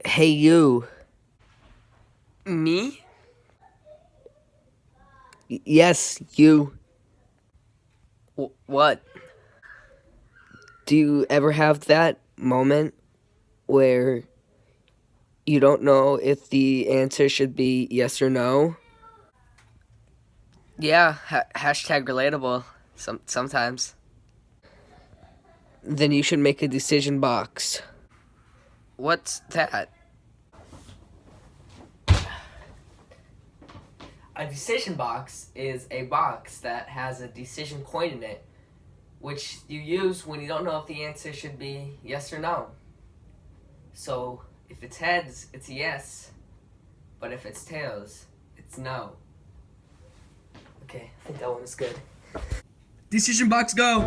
Hey, you. Me? Yes, you. What? Do you ever have that moment where you don't know if the answer should be yes or no? Yeah, hashtag relatable. Sometimes. Then you should make a decision box. What's that? A decision box is a box that has a decision coin in it, which you use when you don't know if the answer should be yes or no. So, if it's heads, it's a yes, but if it's tails, it's no. Okay, I think that one is good. Decision box, go!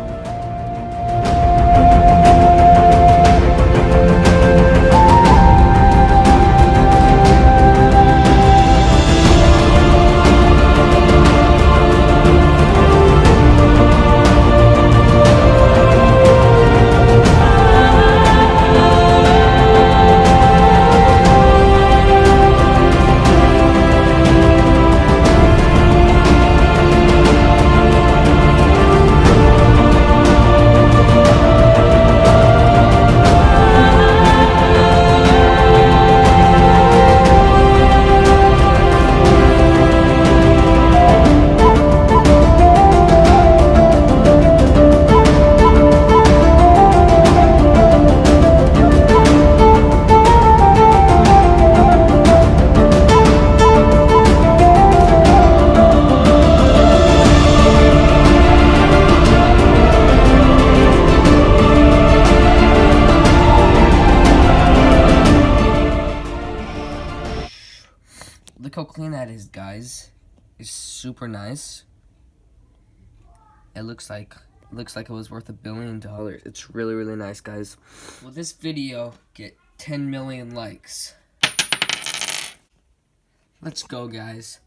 Look how clean that is, guys. It's super nice. It looks like it was worth $1 billion. It's really, really nice, guys. Will this video get 10 million likes? Let's go, guys.